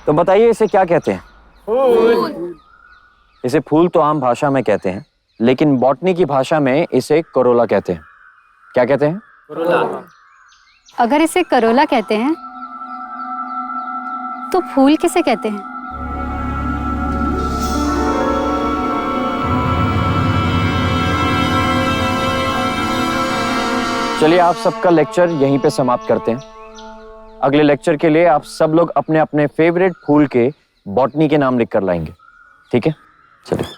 तो बताइए इसे क्या कहते हैं? फूल। इसे फूल तो आम भाषा में कहते हैं, लेकिन बॉटनी की भाषा में इसे करोला कहते हैं। क्या कहते हैं? करोला। अगर इसे करोला कहते हैं तो फूल किसे कहते हैं? चलिए आप सबका लेक्चर यहीं पे समाप्त करते हैं। अगले लेक्चर के लिए आप सब लोग अपने अपने फेवरेट फूल के बॉटनी के नाम लिख कर लाएंगे, ठीक है? चलिए।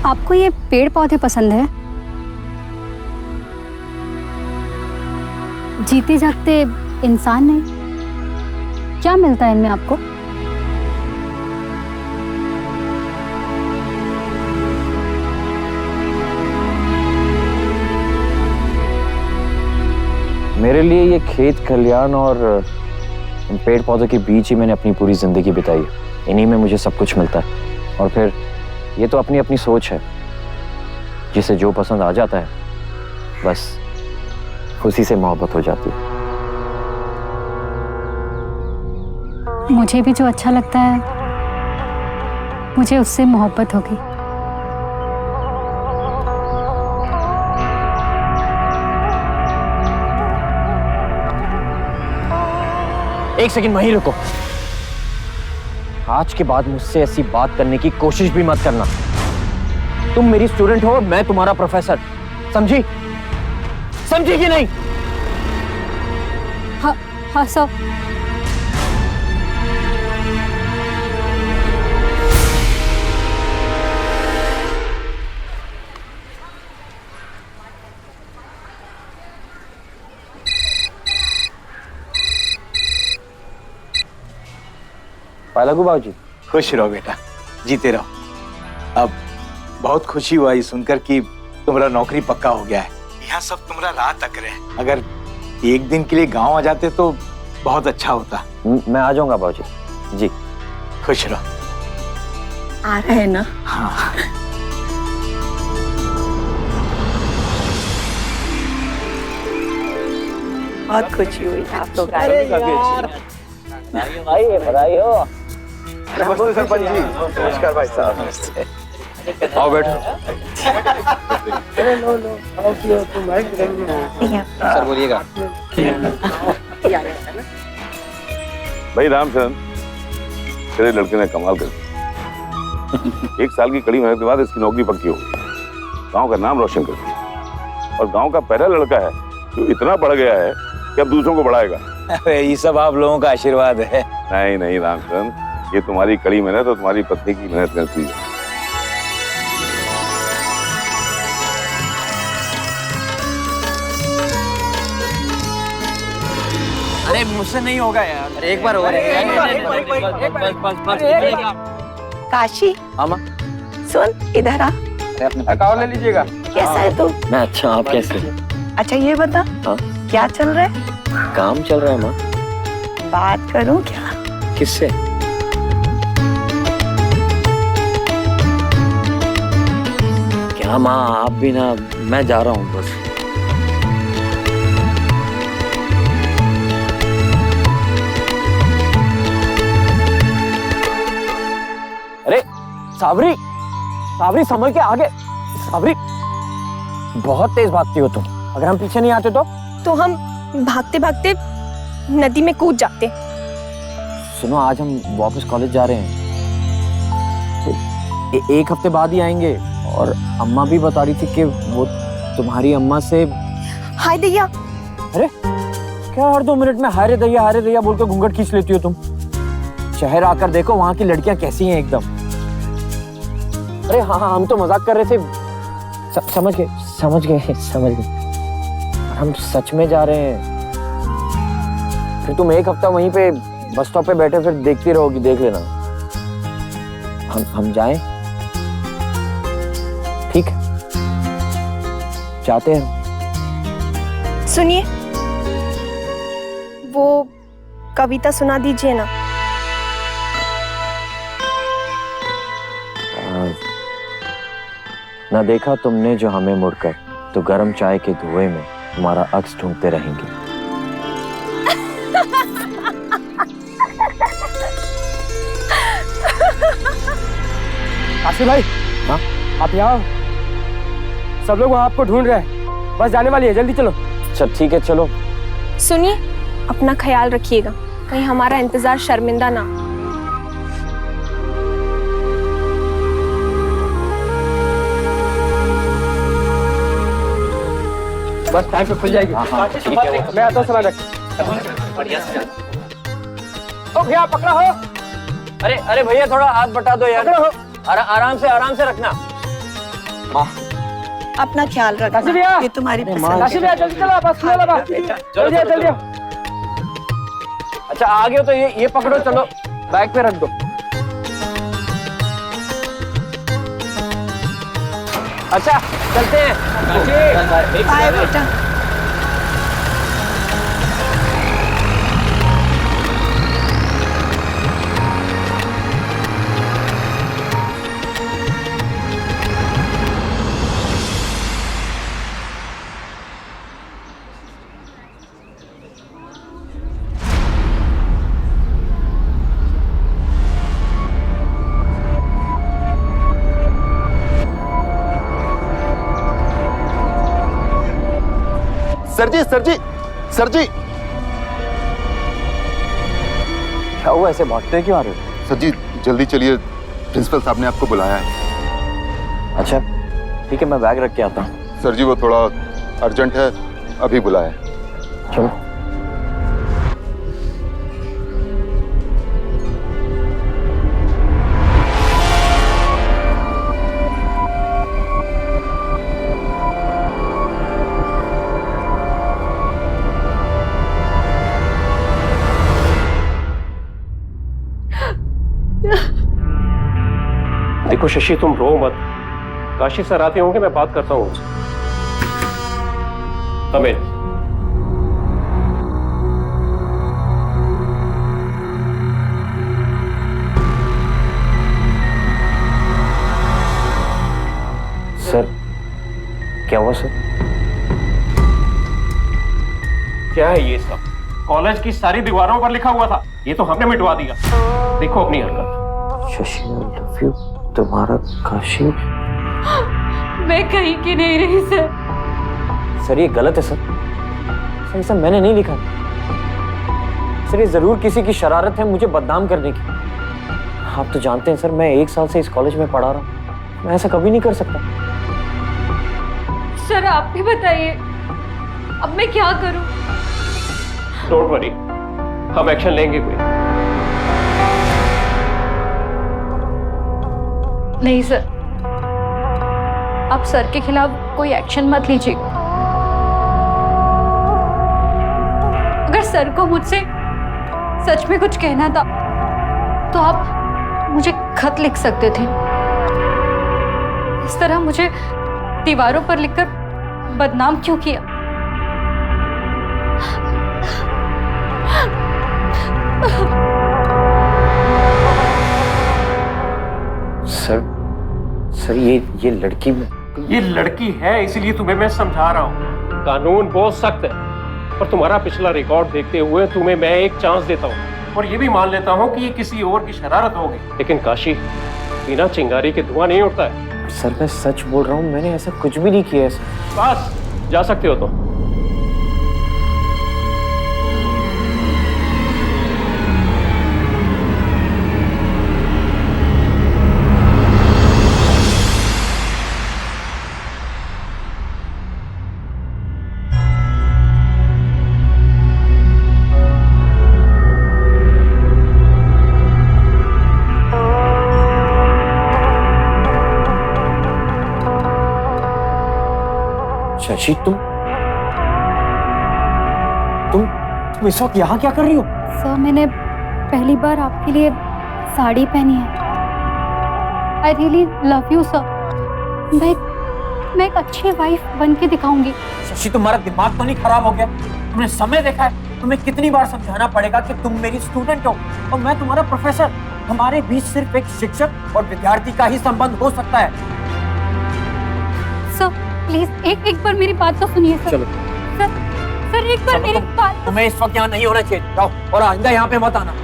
आपको ये पेड़ पौधे पसंद है? जीते जागते इंसान नहीं, क्या मिलता है इनमें आपको? मेरे लिए ये खेत खलियान और इन पेड़ पौधों के बीच ही मैंने अपनी पूरी जिंदगी बिताई है। इन्हीं में मुझे सब कुछ मिलता है। और फिर ये तो अपनी अपनी सोच है, जिसे जो पसंद आ जाता है बस उसी से मोहब्बत हो जाती है। मुझे भी जो अच्छा लगता है मुझे उससे मोहब्बत होगी। एक सेकंड वहीं रुको। आज के बाद मुझसे ऐसी बात करने की कोशिश भी मत करना। तुम मेरी स्टूडेंट हो, मैं तुम्हारा प्रोफेसर। समझी? समझी कि नहीं? हाँ हाँ सर। लगू बाबूजी। खुश रहो बेटा, जीते रहो। अब बहुत खुशी हुआ ये सुनकर कि तुम्हारा नौकरी पक्का हो गया है। यहाँ सब तुम्हारा राह तक रहे। अगर एक दिन के लिए गांव आ जाते तो बहुत अच्छा होता। मैं आ जाऊंगा बाबूजी। जी। खुश रहो। आ रहे हैं ना? हाँ। बहुत खुशी हुई आप लोग आए। बधाई हो। नमस्ते सरपंच जी। नमस्कार भाई साहब। नमस्ते। आओ बैठो। सर बोलिएगा। भाई रामचंद्र, तेरे लड़के ने कमाल कर दिया। 1 साल की कड़ी मेहनत के बाद इसकी नौकरी पक्की हो गई। गांव का नाम रोशन कर दिया और गांव का पहला लड़का है जो इतना बढ़ गया है कि अब दूसरों को बढ़ाएगा। अरे ये सब आप लोगों का आशीर्वाद है। नहीं नहीं रामचंद्र, ये तुम्हारी कड़ी मेहनत और तुम्हारी पत्नी की मेहनत करती है। अरे मुझसे नहीं होगा यार। अरे एक बार और। काशी, मामा सुन इधर आ। अपने पकाओ ले लीजिएगा। कैसा है तू? मैं अच्छा, आप कैसे? अच्छा ये बता, हाँ? क्या चल रहा है? काम चल रहा है माँ। बात करूं क्या? किससे? क्या माँ, आप भी ना। मैं जा रहा हूँ बस। अरे साबरी, साबरी संभल के आगे। साबरी, बहुत तेज भागती हो तुम। अगर हम पीछे नहीं आते तो हम भागते भागते नदी में कूद जाते। सुनो, आज हम वापस कॉलेज जा रहे हैं तो 1 हफ्ते बाद ही आएंगे। और अम्मा भी बता रही थी कि वो तुम्हारी अम्मा से। हाय दैया। अरे क्या हर 2 मिनट में हाय दैया बोलकर घूंघट खींच लेती हो तुम? शहर आकर देखो वहां की लड़कियां कैसी हैं एकदम। अरे हाँ हाँ, हम तो मजाक कर रहे थे। समझ गए। हम सच में जा रहे हैं। फिर तुम 1 हफ्ता वहीं पे बस स्टॉप पे बैठे फिर देखती रहोगी। देख लेना। हम जाएं? ठीक है, जाते हैं। सुनिए, वो कविता सुना दीजिए ना। ना देखा तुमने जो हमें मुड़कर, तो गर्म चाय के धुएं में तुम्हारा अक्स ढूंढते रहेंगे। आसिफ भाई, हाँ? आप यहाँ आओ। सब लोग वहाँ आपको ढूंढ रहे हैं, बस जाने वाली है, जल्दी चलो। अच्छा ठीक है, चलो। सुनिए, अपना ख्याल रखिएगा, कहीं हमारा इंतजार शर्मिंदा ना। बस टाइम पे खुल जाएगी। हाँ, ठीक है। मैं आता हूँ, सामान रख। बढ़िया से चल। ओ भैया पकड़ा हो। अरे अरे भैया, थोड़ा हाथ बटा दो यार। पकड़ा हो। आराम से रखना। अपना ख्याल काशी रखना, भैया। ये तुम्हारी अरे पसंद माँ, काशी भैया जल्दी चलो, बस खुला लगा। जल्दी आओ, जल्दी आओ। अच्छा आ गए तो ये पकड़ो, चलो बैग पे रख दो। अच्छा चलते हैं। बाय बेटा। सर जी क्या हुआ, ऐसे भागते क्यों आ रहे हो? सर जी, जल्दी चलिए, प्रिंसिपल साहब ने आपको बुलाया है। अच्छा ठीक है, मैं बैग रख के आता हूँ। सर जी, वो थोड़ा अर्जेंट है, अभी बुलाया है। चलो। देखो शशि, तुम रो मत। काशी सर आते होंगे, मैं बात करता हूँ। कम इन। सर क्या हुआ सर? क्या है ये सब? कॉलेज की सारी दीवारों पर लिखा हुआ था, ये तो हमने मिटवा दिया। देखो अपनी हरकत। शशि आई लव यू, तुम्हारा काशी। मैं कहीं की नहीं रही सर। सर ये गलत है सर। सर ये सब मैंने नहीं लिखा। सर ये जरूर किसी की शरारत है मुझे बदनाम करने की। आप तो जानते हैं सर, मैं 1 साल से इस कॉलेज में पढ़ा रहा हूँ, मैं ऐसा कभी नहीं कर सकता। सर आप भी बताइए, अब मैं क्या करूं? डोंट वरी, हम एक्शन लेंगे कोई। नहीं सर, आप सर के खिलाफ कोई एक्शन मत लीजिए। अगर सर को मुझसे सच में कुछ कहना था तो आप मुझे खत लिख सकते थे। इस तरह मुझे दीवारों पर लिखकर बदनाम क्यों किया? सर ये लड़की ये लड़की है, इसीलिए तुम्हें मैं समझा रहा हूँ। कानून बहुत सख्त है, और तुम्हारा पिछला रिकॉर्ड देखते हुए तुम्हें मैं एक चांस देता हूँ, और ये भी मान लेता हूँ कि ये किसी और की शरारत होगी। लेकिन काशी, बिना चिंगारी के धुआं नहीं उठता है। सर मैं सच बोल रहा हूँ, मैंने ऐसा कुछ भी नहीं किया है सर। बस जा सकते हो तो। शशि तुम इस वक्त यहाँ क्या कर रही हो? सर मैंने पहली बार आपके लिए साड़ी पहनी है। I really love you sir. मैं मैं एक अच्छी वाइफ बन के दिखाऊंगी। शशि, तुम्हारा दिमाग तो नहीं खराब हो गया? तुमने समय देखा है? तुम्हें कितनी बार समझाना पड़ेगा कि तुम मेरी स्टूडेंट हो और मैं तुम्हारा प्रोफेसर। हमारे बीच सिर्फ एक शिक्षक और विद्यार्थी का ही संबंध हो सकता है। सर प्लीज एक बार मेरी बात तो सुनिए सर। चलो सर एक बार मेरी बात। तुम्हें इस वक्त यहाँ नहीं होना चाहिए। जाओ और आइंदा यहाँ पे मत आना।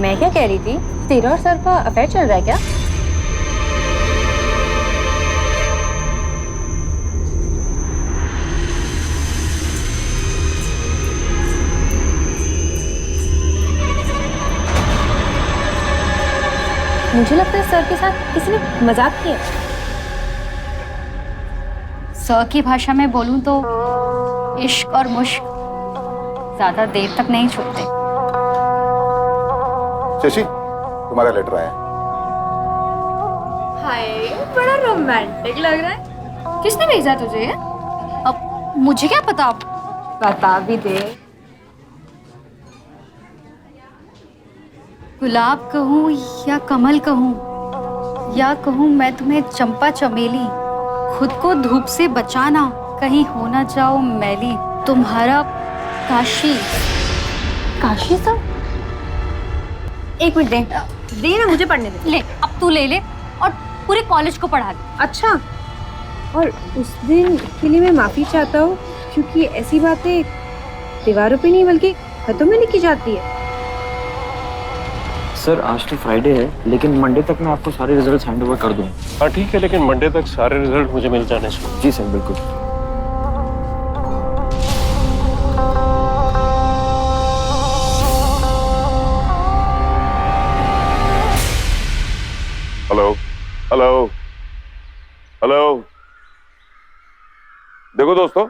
मैं क्या कह रही थी, तेरा और सर का अफेयर चल रहा है क्या? मुझे लगता है सर के साथ किसी ने मजाक किया। सर की भाषा में बोलूं तो इश्क और मुश्क ज्यादा देर तक नहीं छूटते। शशि, तुम्हारा लेटर आया। हाय, बड़ा रोमांटिक लग रहा है। किसने भेजा तुझे? अब मुझे क्या पता, बता भी दे। गुलाब कहूँ या कमल कहूँ, या कहूँ मैं तुम्हें चंपा चमेली, खुद को धूप से बचाना, कहीं हो ना जाओ मैली, तुम्हारा काशी। काशी सर, एक मिनट दे ना, मुझे पढ़ने दे। ले, अब तू ले ले और पूरे कॉलेज को पढ़ा दे। अच्छा, और उस दिन के लिए मैं माफी चाहता हूँ, क्योंकि ऐसी बातें दीवारों पे नहीं बल्कि खतों में लिखी जाती है। सर आज तो फ्राइडे है, लेकिन मंडे तक मैं आपको सारे रिजल्ट्स हैंड ओवर कर दूंगा। हाँ ठीक है, लेकिन मंडे तक सारे रिजल्ट मुझे मिल जाने चाहिए। जी सर, बिल्कुल। Hello hello hello. देखो दोस्तों,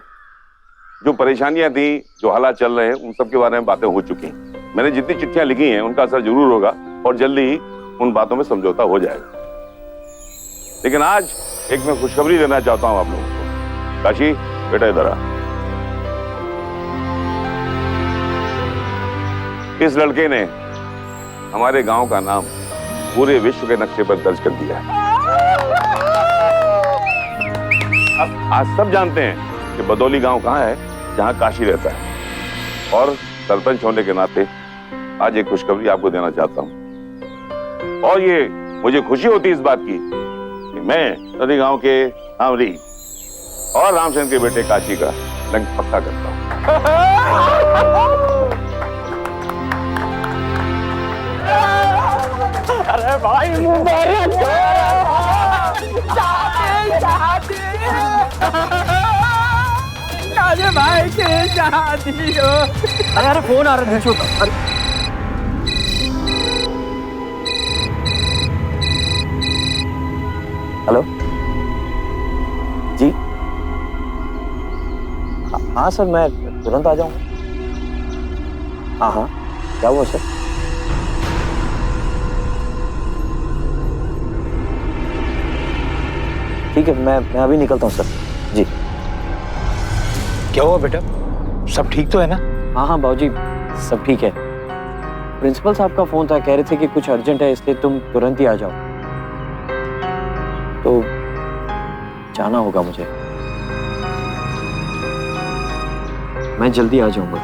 जो परेशानियां थी, जो हालात चल रहे हैं, उन सब के बारे में बातें हो चुकी हैं। मैंने जितनी चिट्ठियां लिखी हैं उनका असर जरूर होगा और जल्दी ही उन बातों में समझौता हो जाएगा। लेकिन आज एक मैं खुशखबरी देना चाहता हूं आप लोगों को। काशी बेटा इधर आ। इस लड़के ने हमारे गांव का नाम पूरे विश्व के नक्शे पर दर्ज कर दिया है। अब आज सब जानते हैं कि बदौली गांव कहां है, जहां काशी रहता है। और सरपंच होने के नाते आज एक खुशखबरी आपको देना चाहता हूं। और ये मुझे खुशी होती है इस बात की कि मैं नदी गांव के आमरी और रामचंद्र के बेटे काशी का लंक पक्का करता हूं। अरे भाई मुबारक भाई के शादी हो। अरे फोन आ रहा है। हेलो जी। हाँ सर, मैं तुरंत आ जाऊंगा। हाँ हाँ, क्या हुआ सर? ठीक है, मैं अभी निकलता हूँ सर। जी। क्या हुआ बेटा, सब ठीक तो है ना? हाँ हाँ बाबूजी, सब ठीक है। प्रिंसिपल साहब का फोन था, कह रहे थे कि कुछ अर्जेंट है, इसलिए तुम तुरंत ही आ जाओ। तो जाना होगा मुझे, मैं जल्दी आ जाऊंगा।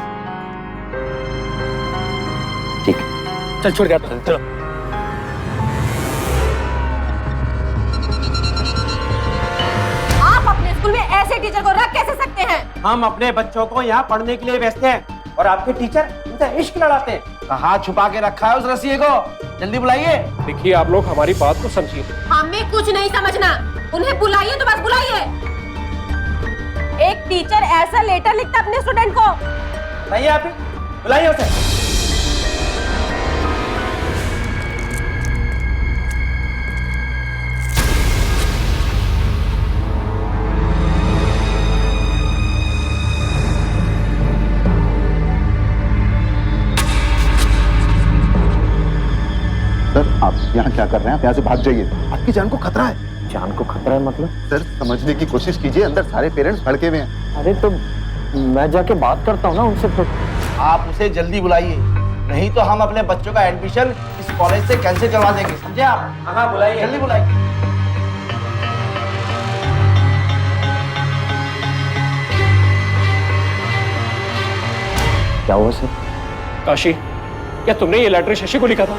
ठीक है, चल छोड़ जाता हूं, चलो। आप अपने स्कूल में ऐसे टीचर को रख कैसे सकते हैं? हम अपने बच्चों को यहाँ पढ़ने के लिए भेजते हैं और आपके टीचर उनसे इश्क लड़ाते हैं। हाथ छुपा के रखा है उस रसिए को, जल्दी बुलाइए। देखिए आप लोग हमारी बात को समझिए। हमें कुछ नहीं समझना, उन्हें बुलाइए तो बस बुलाइए। एक टीचर ऐसा लेटर लिखता अपने स्टूडेंट को? नहीं आप बुलाइए उसे। सर, आप यहाँ क्या कर रहे हैं? आप यहाँ से भाग जाइए, आपकी जान को खतरा है। जान को खतरा है मतलब? सर समझने की कोशिश कीजिए, अंदर सारे पेरेंट्स भड़के हुए हैं। अरे तो मैं जाके बात करता हूँ ना उनसे फिर। आप उसे जल्दी बुलाइए, नहीं तो हम अपने बच्चों का एडमिशन इस कॉलेज से कैंसिल करवा देंगे, समझे आप? हाँ बुलाइए, जल्दी बुलाइए। क्या हुआ सर? काशी, क्या तुमने ये लेटर शशि को लिखा था?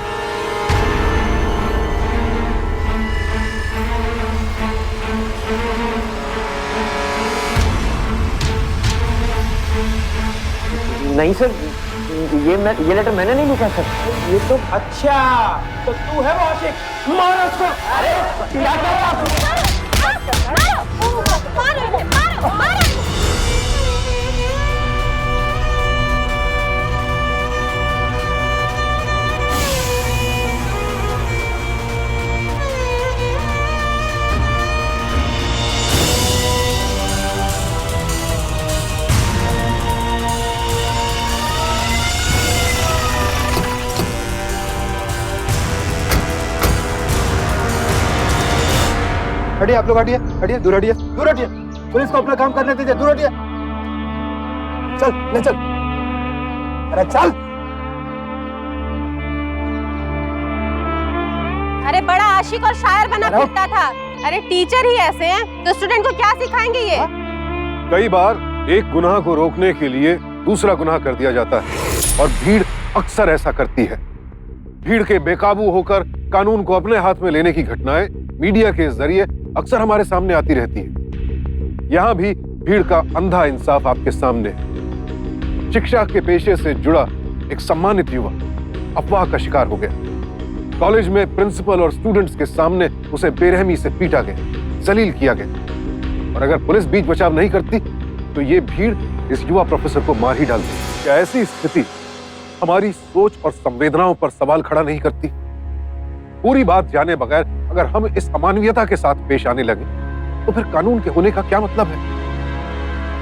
नहीं सर, ये लेटर मैंने नहीं लिखा सर। ये तो अच्छा, तो तू है वो आशिक? मारो उसको! अरे क्या कर रहा है? हटिए आप लोग, हटिए हटिए, दूर हटिए, दूर हटिए। पुलिस को अपना काम करने दीजिए, दूर हटिए। चल ले चल, अरे चल। अरे बड़ा आशिक और शायर बना फिरता था। अरे टीचर ही ऐसे हैं तो स्टूडेंट को क्या सिखाएंगे ये? कई बार एक गुनाह को रोकने के लिए दूसरा गुनाह कर दिया जाता है और भीड़ अक्सर ऐसा करती है। भीड़ के बेकाबू होकर कानून को अपने हाथ में लेने की घटनाएं मीडिया के जरिए अक्सर हमारे सामने आती रहती है। यहाँ भी भीड़ का अंधा इंसाफ आपके सामने है। शिक्षा के पेशे से जुड़ा एक सम्मानित युवक अफवाह का शिकार हो गया। कॉलेज में प्रिंसिपल और स्टूडेंट्स के सामने उसे बेरहमी से पीटा गया, जलील किया गया। और अगर पुलिस बीच बचाव नहीं करती तो ये भीड़ इस युवा प्रोफेसर को मार ही डालती। क्या ऐसी स्थिति हमारी सोच और संवेदनाओं पर सवाल खड़ा नहीं करती? पूरी बात जाने बगैर अगर हम इस अमानवीयता के साथ पेश आने लगे तो फिर कानून के होने का क्या मतलब है?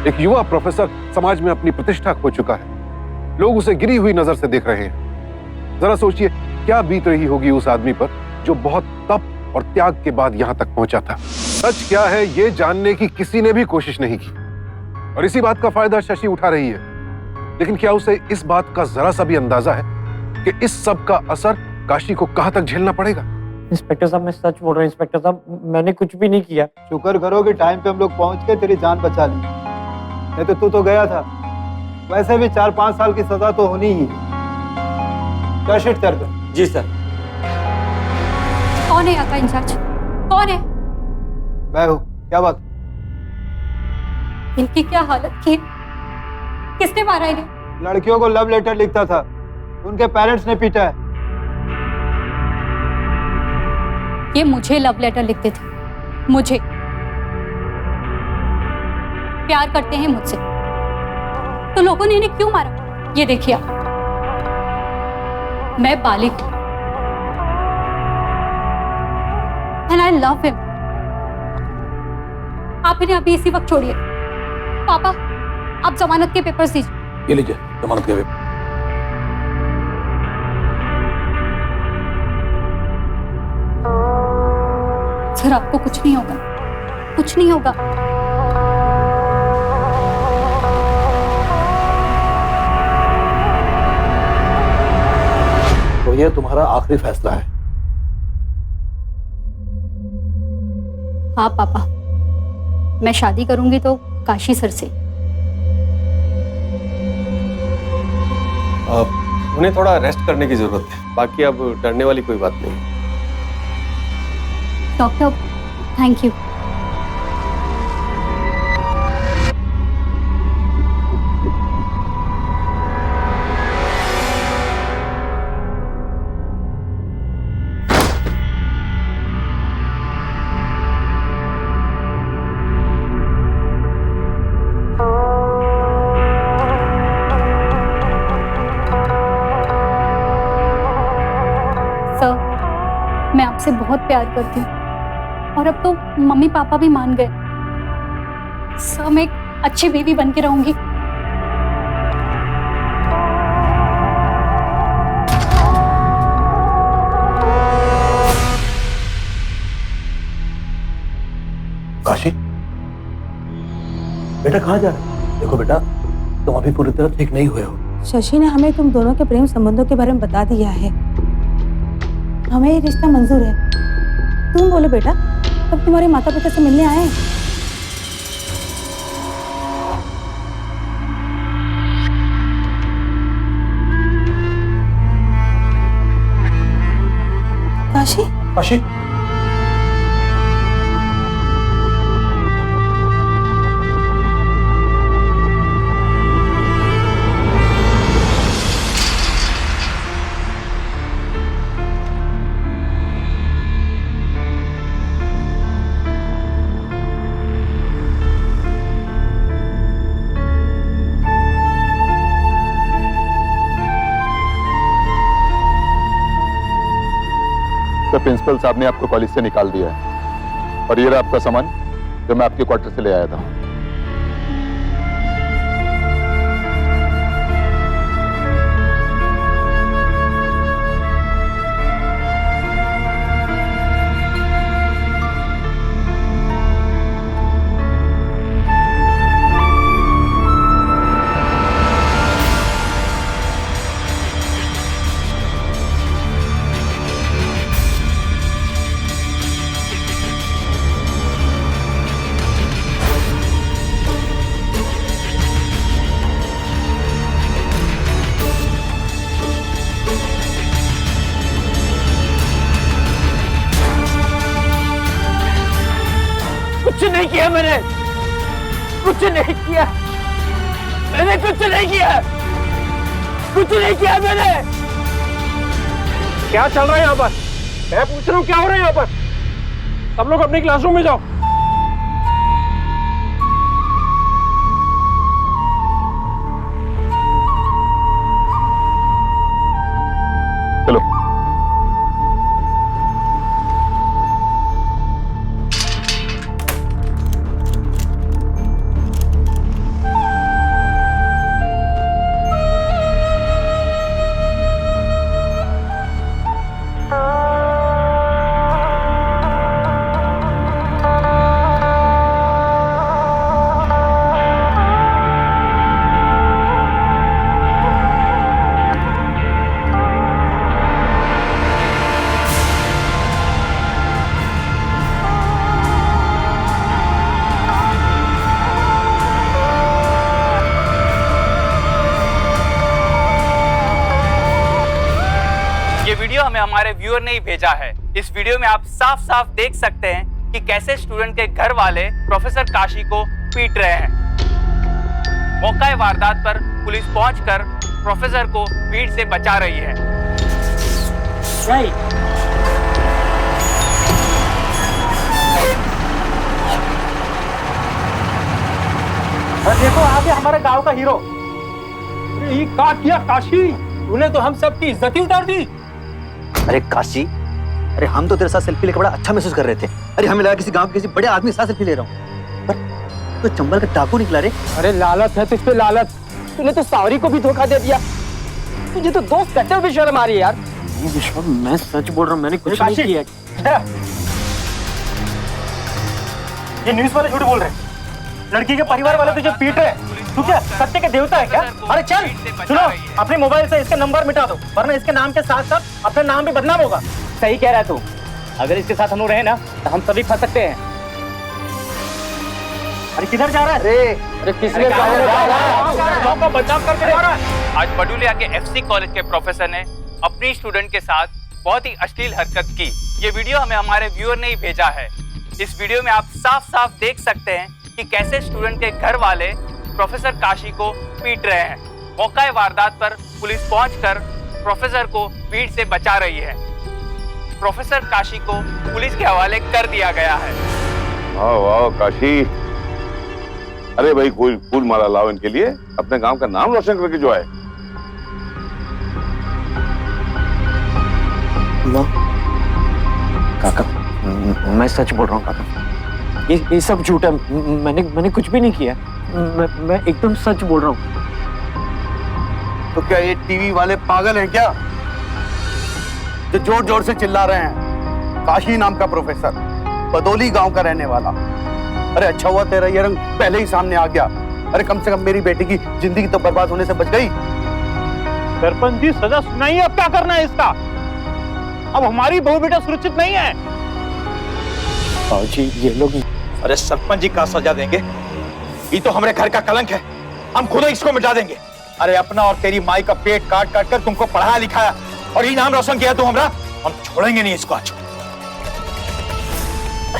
एक युवा प्रोफेसर समाज में अपनी प्रतिष्ठा खो चुका है। लोग उसे गिरी हुई नजर से देख रहे हैं। जरा सोचिए क्या बीत रही होगी उस आदमी पर जो बहुत तप और त्याग के बाद यहां तक पहुंचा था। सच क्या है ये जानने की किसी ने भी कोशिश नहीं की और इसी बात का फायदा शशि उठा रही है। लेकिन क्या उसे इस बात का जरा सा भी अंदाजा है कि इस सब का असर काशी को कहां तक झेलना पड़ेगा? इंस्पेक्टर साहब मैं सच बोल रहा हूँ इंस्पेक्टर साहब, मैंने कुछ भी नहीं किया। शुक्र करो कि टाइम पे हम लोग पहुंच के तेरी जान बचा ली, नहीं तो तू तो गया था। वैसे भी 4-5 साल की सजा तो होनी ही। शीट कर दो। जी सर। कौन है यहाँ का इंचार्ज? कौन है? मैं हूँ। क्या बात? इनकी क्या हालत की? किसने मारा इन्हें? लड़कियों को लव लेटर लिखता था, उनके पेरेंट्स ने पीटा है। ये मुझे लव लेटर लिखते थे, मुझे प्यार करते हैं मुझसे, तो लोगों ने इन्हें क्यों मारा? ये देखिए आप, मैं बालिग हूं एंड आई लव हिम। आप इन्हें अभी इसी वक्त छोड़िए। पापा आप जमानत के पेपर्स दीजिए। ये लीजिए जमानत के पेपर। सर आपको कुछ नहीं होगा, कुछ नहीं होगा। तो ये तुम्हारा आखिरी फैसला है? हाँ पापा, मैं शादी करूंगी तो काशी सर से। उन्हें थोड़ा रेस्ट करने की जरूरत है, बाकी अब डरने वाली कोई बात नहीं। Doctor thank you. सर मैं आपसे बहुत प्यार करती हूँ और अब तो मम्मी पापा भी मान गए। सर मैं एक अच्छी बीवी बन के रहूंगी। काशी, बेटा कहाँ जा रहे हो? देखो बेटा, तुम अभी पूरी तरह ठीक नहीं हुए हो। शशि ने हमें तुम दोनों के प्रेम संबंधों के बारे में बता दिया है। हमें ये रिश्ता मंजूर है। तुम बोलो बेटा, कब तुम्हारे माता पिता से मिलने आए? काशी, काशी, प्रिंसिपल साहब ने आपको कॉलेज से निकाल दिया है और ये रहा आपका सामान जो मैं आपके क्वार्टर से ले आया था। कुछ नहीं किया मैंने, कुछ नहीं किया, मैंने कुछ नहीं किया, कुछ नहीं किया मैंने। क्या चल रहा है यहाँ पर? मैं पूछ रहा हूँ क्या हो रहा है यहाँ पर? सब लोग अपने क्लासरूम में जाओ। चलो। वीडियो हमें हमारे व्यूअर ने ही भेजा है। इस वीडियो में आप साफ साफ देख सकते हैं कि कैसे स्टूडेंट के घर वाले प्रोफेसर काशी को पीट रहे हैं। मौका वारदात पर पुलिस पहुंचकर प्रोफेसर को भीड़ से बचा रही है। देखो आ गया हमारे गांव का हीरो। ये क्या किया काशी? तूने तो हम सब की इज्जत ही उतार दी। अरे काशी, अरे हम तो तेरे साथ सेल्फी लेकर बड़ा अच्छा महसूस कर रहे थे। अरे हमें लगा किसी गांव के किसी बड़े आदमी के साथ सेल्फी ले रहा हूँ, पर तो चंबल का डाकू निकला रे। अरे लालच है तुझ पे लालच। तूने तो सावरी को भी धोखा दे दिया। तुझे तो दोस्त कहते हुए भी शर्म आ रही है यार। ये विश्व, मैं सच बोल रहा हूँ, मैंने कुछ नहीं किया। ये न्यूज़ वाले झूठ बोल रहे हैं। लड़की के परिवार वाले तुझे पीट रहे हैं। तू क्या सत्य के देवता है क्या? अरे चल सुनो, अपने मोबाइल से इसके नंबर मिटा दो, वरना इसके नाम के साथ साथ अपना नाम भी बदनाम होगा। सही कह रहा है तू। अगर इसके साथ हम लोग रहे ना तो हम सभी फंस सकते हैं। अरे किधर जा रहा है? अरे किसने बचाव करके जा रहा है। आज बडुलिया के एफसी कॉलेज के प्रोफेसर ने अपनी स्टूडेंट के साथ बहुत ही अश्लील हरकत की। ये वीडियो हमें हमारे व्यूअर ने ही भेजा है। इस वीडियो में आप साफ साफ देख सकते हैं कि कैसे स्टूडेंट के घर वाले प्रोफेसर काशी को पीट रहे हैं। मौका वारदात पर पुलिस पहुंचकर प्रोफेसर को भीड़ से बचा रही है। प्रोफेसर काशी को पुलिस के हवाले कर दिया गया है। वाह वाह काशी, अरे भाई कोई फूल माला लाओ इनके लिए, अपने गांव का नाम रोशन करके जो आए। काका, मैं सच बोल रहा हूँ काका। ये सब झूठ है। मैंने कुछ भी नहीं किया। मैं एकदम सच बोल रहा हूँ। तो क्या ये टीवी वाले पागल हैं क्या, जो जोर जोर से चिल्ला रहे हैं? काशी नाम का प्रोफेसर, बदौली गांव का रहने वाला, अरे अच्छा हुआ तेरा ये रंग पहले ही सामने आ गया। अरे कम से कम मेरी बेटी की जिंदगी तो बर्बाद होने से बच गई। सरपंच जी सजा सुनाइए, अब क्या करना है इसका? अब हमारी बहू बेटा सुरक्षित नहीं है। जी ये लोग अरे सरपंच जी का सजा देंगे? ये तो हमारे घर का कलंक है, हम खुद इसको मिटा देंगे। अरे अपना और तेरी माई का पेट काट काट कर तुमको पढ़ाया लिखाया और ये नाम रोशन किया तुम हमारा, हम छोड़ेंगे नहीं इसको आज।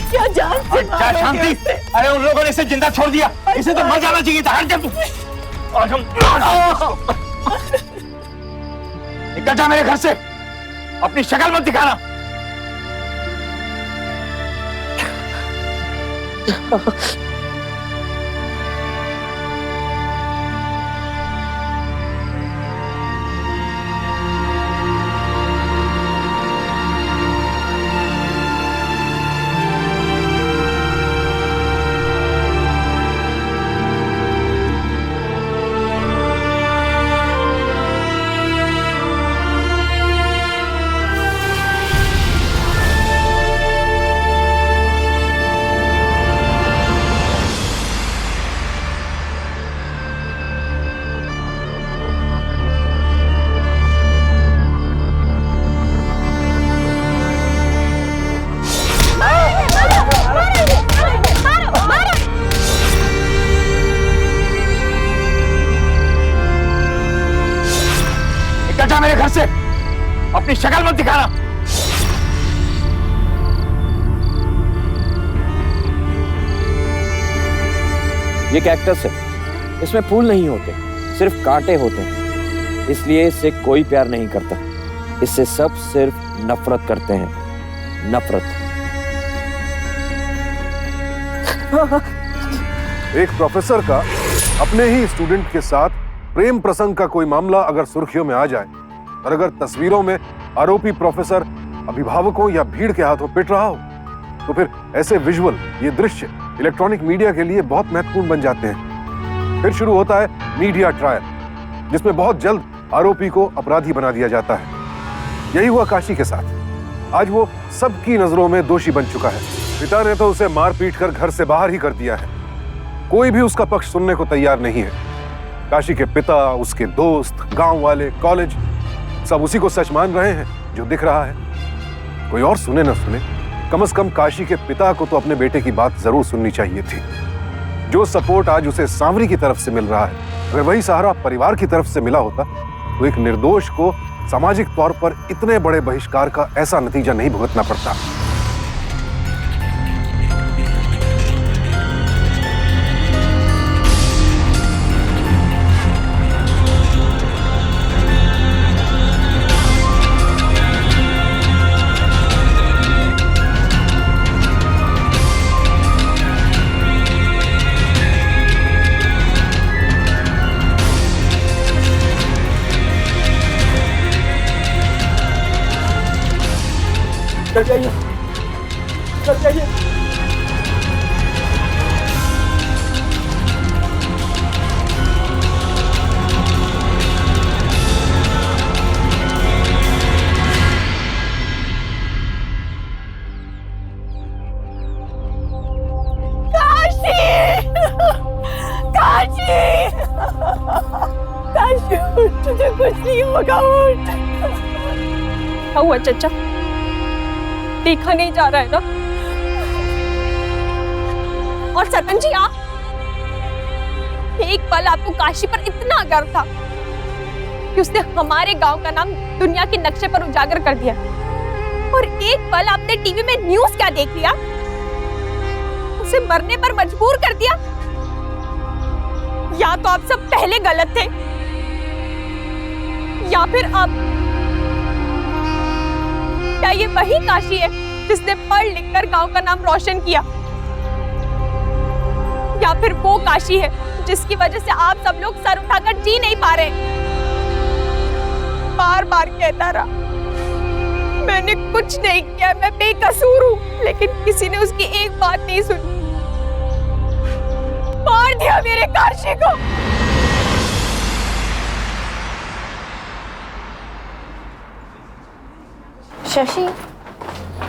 क्या जान से क्या शांति? अरे उन लोगों ने इसे जिंदा छोड़ दिया, इसे तो मर जाना चाहिए था। हट जा तू। आज हम निकल जा मेरे घर से, अपनी शक्ल मत दिखाना। मेरे घर से, अपनी शक्ल मत दिखाना। ये कैक्टस है, इसमें फूल नहीं होते, सिर्फ कांटे होते हैं, इसलिए इससे कोई प्यार नहीं करता। इससे सब सिर्फ नफरत करते हैं, नफरत। एक प्रोफेसर का अपने ही स्टूडेंट के साथ प्रेम प्रसंग का कोई मामला अगर सुर्खियों में आ जाए और अगर तस्वीरों में आरोपी प्रोफेसर अभिभावकों या भीड़ के हाथों पिट रहा हो, तो फिर ऐसे विजुअल, ये दृश्य इलेक्ट्रॉनिक मीडिया के लिए बहुत महत्वपूर्ण बन जाते हैं। फिर शुरू होता है मीडिया ट्रायल, जिसमें बहुत जल्द आरोपी को अपराधी बना दिया जाता है। यही हुआ काशी के साथ। आज वो सबकी नजरों में दोषी बन चुका है। पिता ने तो उसे मार पीट कर घर से बाहर ही कर दिया है। कोई भी उसका पक्ष सुनने को तैयार नहीं है। काशी के पिता, उसके दोस्त, गांव वाले, कॉलेज, सब उसी को सच मान रहे हैं जो दिख रहा है। कोई और सुने न सुने, कम से कम काशी के पिता को तो अपने बेटे की बात जरूर सुननी चाहिए थी। जो सपोर्ट आज उसे सांवरी की तरफ से मिल रहा है, अगर वही सहारा परिवार की तरफ से मिला होता तो एक निर्दोष को सामाजिक तौर पर इतने बड़े बहिष्कार का ऐसा नतीजा नहीं भुगतना पड़ता। चल जाइए, चल जाइए। काशी उठ, तुझे कुछ नहीं होगा, उठ। क्या हुआ चचा? देखा नहीं जा रहा है ना? और सरपंच जी आप, एक पल आपको काशी पर इतना गर्व था कि उसने हमारे गांव का नाम दुनिया के नक्शे पर उजागर कर दिया, और एक पल आपने टीवी में न्यूज़ क्या देख लिया, उसे मरने पर मजबूर कर दिया। या तो आप सब पहले गलत थे, या फिर आप, क्या ये वही काशी है जिसने पढ़ लिख कर गांव का नाम रोशन किया, या फिर वो काशी है जिसकी वजह से आप सब लोग सर उठाकर जी नहीं पा रहे? बार बार कहता रहा मैंने कुछ नहीं किया, मैं बेकसूर हूँ, लेकिन किसी ने उसकी एक बात नहीं सुनी। मार दिया मेरे काशी को। शशि,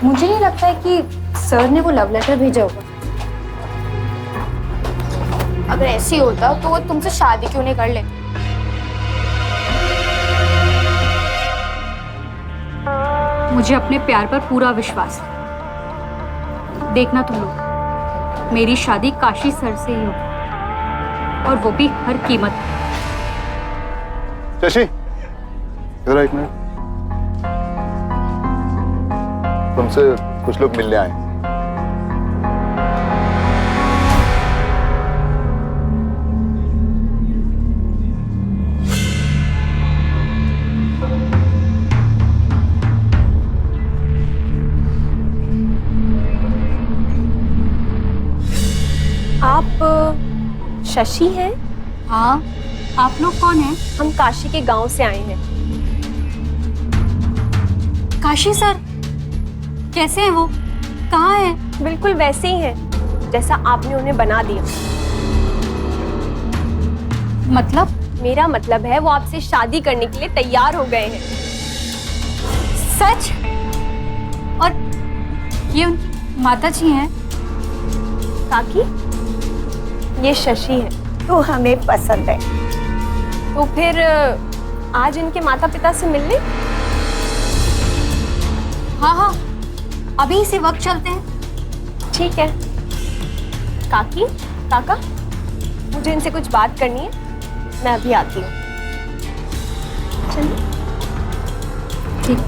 मुझे नहीं लगता है कि सर ने वो लव लेटर भेजा होगा। अगर ऐसे ही होता तो वो तुमसे शादी क्यों नहीं कर लेते? मुझे अपने प्यार पर पूरा विश्वास है। देखना तुम लोग, मेरी शादी काशी सर से ही होगी, और वो भी हर कीमत पर। शशि, इधर एक मिनट। तुमसे कुछ लोग मिलने आए। आप शशि हैं? हाँ, आप लोग कौन हैं? हम काशी के गांव से आए हैं। काशी सर कैसे हैं वो? कहाँ हैं? बिल्कुल वैसे ही हैं जैसा आपने उन्हें बना दिया। मतलब? मेरा मतलब है वो आपसे शादी करने के लिए तैयार हो गए हैं। सच? और ये उनकी माता जी हैं? काकी, ये शशि है। तो हमें पसंद है। तो फिर आज इनके माता पिता से मिलने? हाँ हाँ, अभी इसी वक्त चलते हैं। ठीक है। काकी, काका, मुझे इनसे कुछ बात करनी है, मैं अभी आती हूँ। चलिए। ठीक।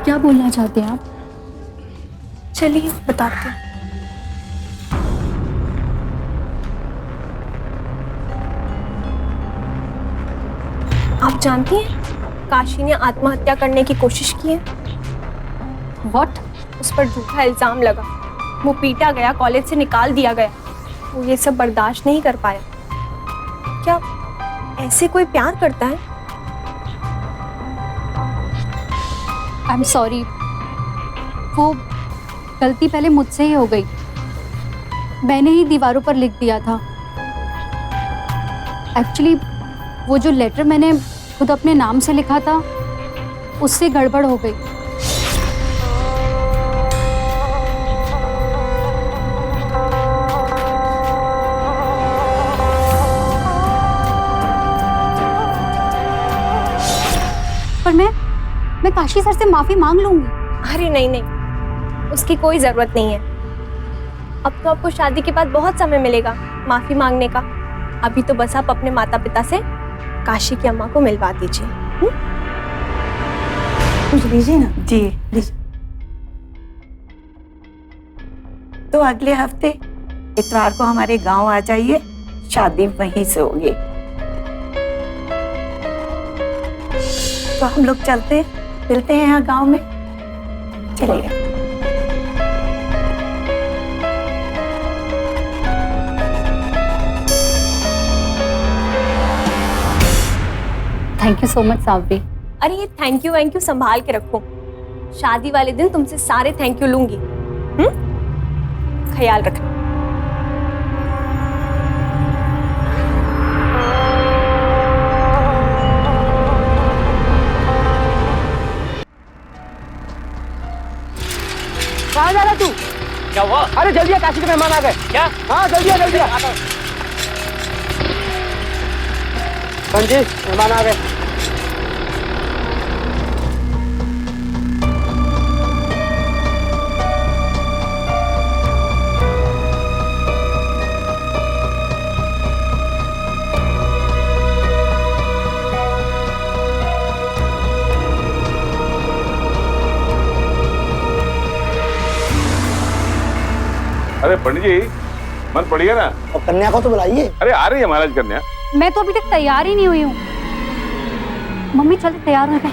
क्या बोलना चाहते हैं आप? चलिए बताते हैं। आप जानती हैं काशी ने आत्महत्या करने की कोशिश की है। What? उस पर झूठा इल्जाम लगा, वो पीटा गया, कॉलेज से निकाल दिया गया। वो ये सब बर्दाश्त नहीं कर पाया। क्या ऐसे कोई प्यार करता है? I'm sorry, वो गलती पहले मुझसे ही हो गई। मैंने ही दीवारों पर लिख दिया था। एक्चुअली वो जो लेटर मैंने खुद अपने नाम से लिखा था, उससे गड़बड़ हो गई। पर मैं काशी सर से माफी मांग लूंगी। अरे नहीं नहीं, उसकी कोई जरूरत नहीं है। अब तो आपको शादी के बाद बहुत समय मिलेगा माफी मांगने का। अभी तो बस आप अपने माता पिता से काशी की अम्मा को मिलवा दीजिए। कुछ दीजिए ना। जी दीजिए। तो अगले हफ्ते इतवार को हमारे गांव आ जाइए, शादी वहीं से होगी। तो हम लोग चलते मिलते हैं यहाँ गांव में। चलिए। थैंक यू सो मच सावरी। अरे ये थैंक यू संभाल के रखो। शादी वाले दिन तुमसे सारे थैंक यू लूंगी। ख्याल रखना। कहाँ जा रहा तू? क्या हुआ? अरे जल्दी आ, काशी के मेहमान आ गए। क्या? हाँ जल्दी आ। संजय, मेहमान आ गए। अरे पंडित जी, मन पड़िए ना। और कन्या को तो बुलाइए। अरे आ रही है महाराज कन्या। मैं तो अभी तक तैयार ही नहीं हुई हूँ। मम्मी चलो तैयार हो गए।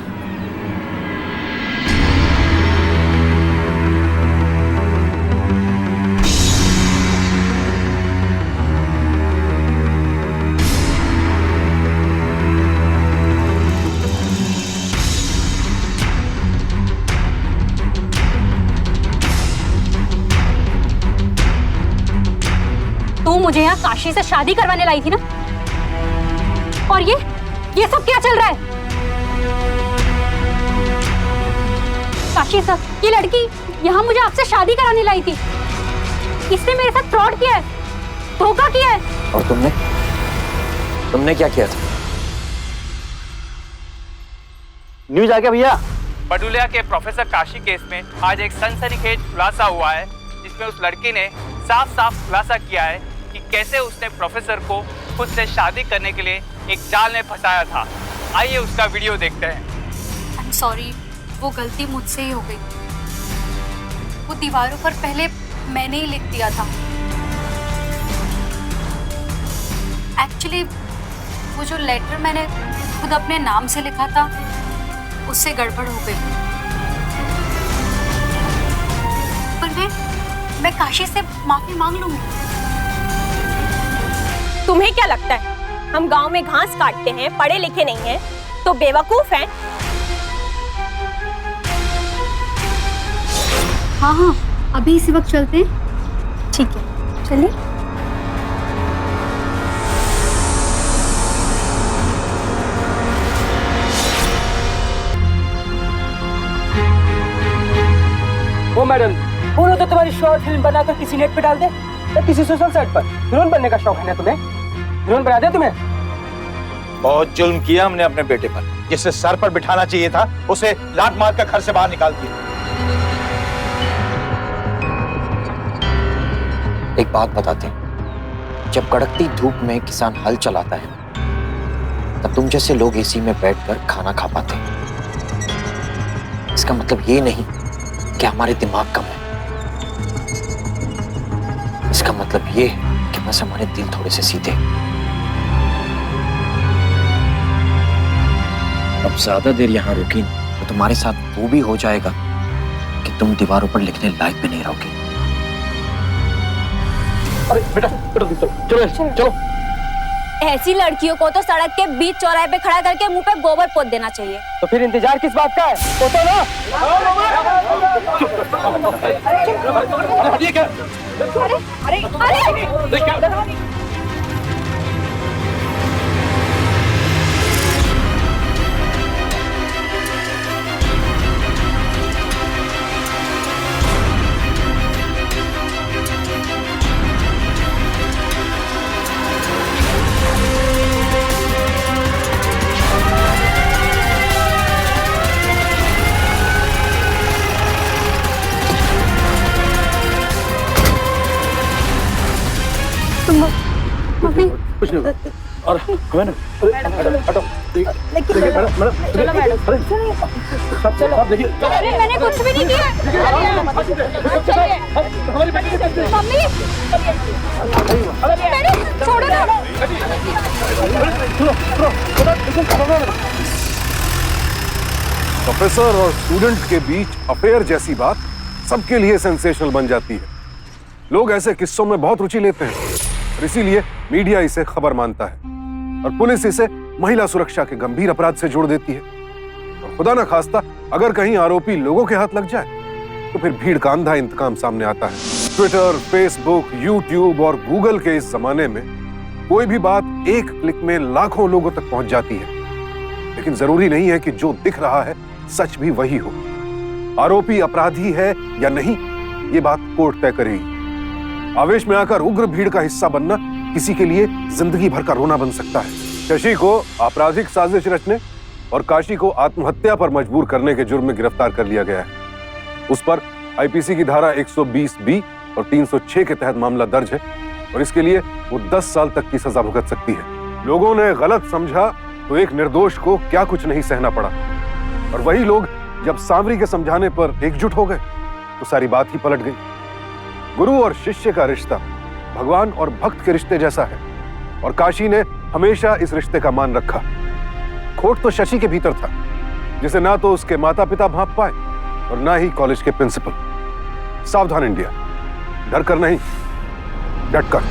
तू मुझे यहाँ काशी से शादी करवाने लाई थी ना? और ये सब क्या चल रहा है? काशी सर, ये लड़की यहाँ मुझे आपसे शादी कराने लाई थी। इसने मेरे साथ फ्रॉड किया है, धोखा किया है। और तुमने क्या किया था? न्यूज आ गया भैया। बडुलिया के प्रोफेसर काशी केस में आज एक सनसनीखेज खुलासा हुआ है, जिसमें उस लड़की ने साफ साफ खुलासा किया है कि कैसे उसने प्रोफेसर को खुद से शादी करने के लिए एक जाल में फंसाया था। आइए उसका वीडियो देखते हैं। आई एम सॉरी, वो गलती मुझसे ही हो गई। वो दीवारों पर पहले मैंने ही लिख दिया था। एक्चुअली वो जो लेटर मैंने खुद अपने नाम से लिखा था, उससे गड़बड़ हो गई। पर मैं काशी से माफी मांग लूंगी। तुम्हें क्या लगता है हम गांव में घास काटते हैं, पढ़े लिखे नहीं हैं, तो बेवकूफ हैं? हाँ, अभी इसी वक्त चलते हैं। ठीक है, चलिए। ओ मैडम, बोलो तो तुम्हारी शॉर्ट फिल्म बनाकर किसी नेट पे डाल दे या किसी सोशल साइट पर। हीरोइन बनने का शौक है ना तुम्हें? हीरोइन बना दे तुम्हें। बहुत जुल्म किया हमने अपने बेटे पर। जिसे सर पर बिठाना चाहिए था, उसे लात मार कर घर से बाहर निकाल दिया। एक बात बताते हैं, जब कड़कती धूप में किसान हल चलाता है, तब तुम जैसे लोग एसी में बैठकर खाना खा पाते हैं। इसका मतलब ये नहीं कि हमारे दिमाग कम है। इसका मतलब ये है कि बस हमारे दिल थोड़े से सीधे। अब ज्यादा देर यहाँ रुकी तो तुम्हारे साथ वो भी हो जाएगा कि तुम दीवारों पर लिखने लायक भी नहीं रहोगे। अरे बेटा, चलो। ऐसी लड़कियों को तो सड़क के बीच चौराहे पे खड़ा करके मुंह पे गोबर पोत देना चाहिए। तो फिर इंतजार किस बात का है? पोतो ना। अरे कुछ नहीं और हमें हटो देखिए अरे मैंने कुछ भी नहीं किया। मम्मी छोड़ो ना। प्रोफेसर और स्टूडेंट के बीच अफेयर जैसी बात सबके लिए सेंसेशनल बन जाती है। लोग ऐसे किस्सों में बहुत रुचि लेते हैं और इसीलिए मीडिया इसे खबर मानता है और पुलिस इसे महिला सुरक्षा के गंभीर अपराध से जोड़ देती है। और खुदा ना खास्ता अगर कहीं आरोपी लोगों के हाथ लग जाए तो फिर भीड़ का अंधा इंतकाम सामने आता है। ट्विटर, फेसबुक, यूट्यूब और गूगल के इस जमाने में कोई भी बात एक क्लिक में लाखों लोगों तक पहुंच जाती है। लेकिन जरूरी नहीं है कि जो दिख रहा है सच भी वही हो। आरोपी अपराधी है या नहीं, ये बात कोर्ट तय करेगी। आवेश में आकर उग्र भीड़ का हिस्सा बनना किसी के लिए जिंदगी भर का रोना बन सकता है। शशि को आपराधिक साजिश रचने और काशी को आत्महत्या पर मजबूर करने के जुर्म में गिरफ्तार कर लिया गया है। उस पर आईपीसी की धारा 120B और 306 के तहत मामला दर्ज है और इसके लिए वो 10 साल तक की सजा भुगत सकती है। लोगों ने गलत समझा तो एक निर्दोष को क्या कुछ नहीं सहना पड़ा, और वही लोग जब सांवरी के समझाने पर एकजुट हो गए तो सारी बात ही पलट गई। गुरु और शिष्य का रिश्ता भगवान और भक्त के रिश्ते जैसा है और काशी ने हमेशा इस रिश्ते का मान रखा। खोट तो शशि के भीतर था, जिसे ना तो उसके माता पिता भांप पाए और ना ही कॉलेज के प्रिंसिपल। सावधान इंडिया, डर कर नहीं, डट कर।